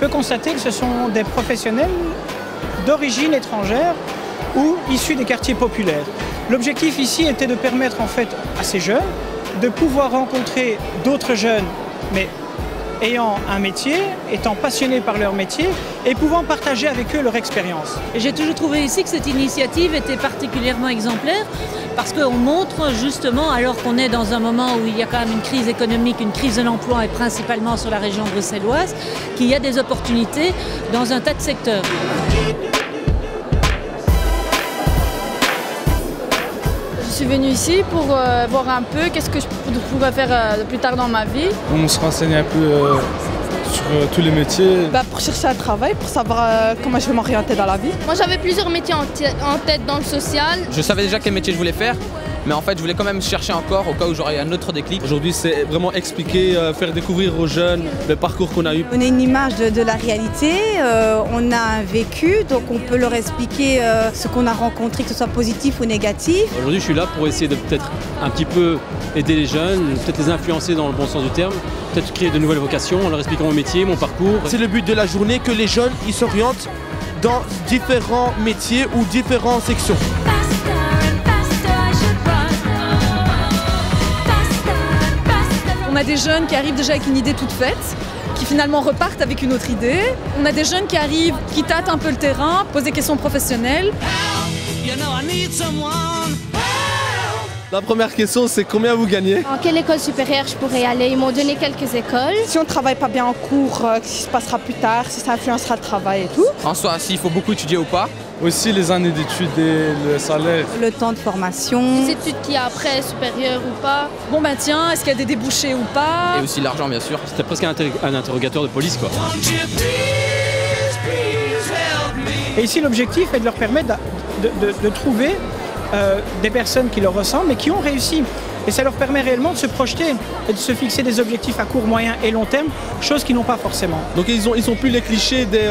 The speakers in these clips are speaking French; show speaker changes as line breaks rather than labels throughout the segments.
peut constater que ce sont des professionnels d'origine étrangère ou issus des quartiers populaires. L'objectif ici était de permettre en fait à ces jeunes de pouvoir rencontrer d'autres jeunes, mais ayant un métier, étant passionnés par leur métier et pouvant partager avec eux leur expérience.
J'ai toujours trouvé ici que cette initiative était particulièrement exemplaire parce qu'on montre justement, alors qu'on est dans un moment où il y a quand même une crise économique, une crise de l'emploi et principalement sur la région bruxelloise, qu'il y a des opportunités dans un tas de secteurs.
Je suis venue ici pour voir un peu qu'est-ce que je pourrais faire plus tard dans ma vie.
On se renseigne un peu sur tous les métiers.
Pour chercher un travail, pour savoir comment je vais m'orienter dans la vie.
Moi j'avais plusieurs métiers en tête dans le social.
Je savais déjà quel métier je voulais faire. Mais en fait, je voulais quand même chercher encore au cas où j'aurais un autre déclic.
Aujourd'hui, c'est vraiment expliquer, faire découvrir aux jeunes le parcours qu'on a eu.
On a une image de la réalité, on a un vécu, donc on peut leur expliquer ce qu'on a rencontré, que ce soit positif ou négatif.
Aujourd'hui, je suis là pour essayer de peut-être un petit peu aider les jeunes, peut-être les influencer dans le bon sens du terme, peut-être créer de nouvelles vocations en leur expliquant mon métier, mon parcours.
C'est le but de la journée, que les jeunes ils s'orientent dans différents métiers ou différentes sections.
On a des jeunes qui arrivent déjà avec une idée toute faite, qui finalement repartent avec une autre idée. On a des jeunes qui arrivent, qui tâtent un peu le terrain, posent des questions professionnelles.
La première question, c'est combien vous gagnez?
En quelle école supérieure je pourrais aller? Ils m'ont donné quelques écoles.
Si on ne travaille pas bien en cours, qu'est-ce qui se passera plus tard, si ça influencera le travail et tout.
En soi, s'il faut beaucoup étudier ou pas.
Aussi les années d'études et le salaire.
Le temps de formation.
Les études qu'il y a après, supérieures ou pas.
Bon ben tiens, est-ce qu'il y a des débouchés ou pas?
Et aussi l'argent, bien sûr.
C'était presque un interrogatoire de police, quoi.
Et ici, l'objectif est de leur permettre de trouver des personnes qui leur ressemblent et qui ont réussi. Et ça leur permet réellement de se projeter et de se fixer des objectifs à court, moyen et long terme, chose qu'ils n'ont pas forcément.
Donc ils ont plus les clichés des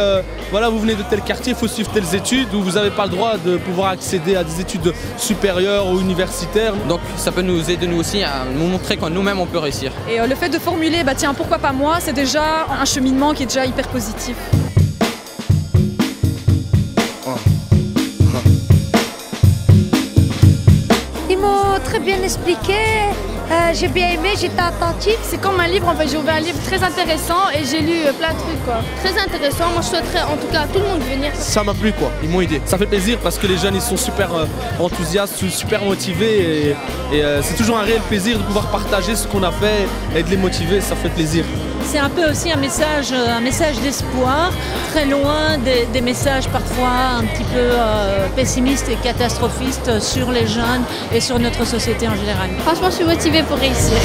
voilà, vous venez de tel quartier, il faut suivre telles études, ou vous n'avez pas le droit de pouvoir accéder à des études supérieures ou universitaires.
Donc ça peut nous aider nous aussi à nous montrer que nous-mêmes on peut réussir.
Et le fait de formuler, bah tiens, pourquoi pas moi, c'est déjà un cheminement qui est déjà hyper positif.
Très bien expliqué, j'ai bien aimé, j'étais attentive.
C'est comme un livre, en fait, j'ai ouvert un livre très intéressant et j'ai lu plein de trucs quoi.
Très intéressant, moi je souhaiterais en tout cas à tout le monde venir.
Ça m'a plu quoi, ils m'ont aidé.
Ça fait plaisir parce que les jeunes ils sont super enthousiastes, super motivés et c'est toujours un réel plaisir de pouvoir partager ce qu'on a fait et de les motiver, ça fait plaisir.
C'est un peu aussi un message d'espoir, très loin des messages parfois un petit peu pessimistes et catastrophistes sur les jeunes et sur notre société en général.
Franchement, je suis motivée pour réussir.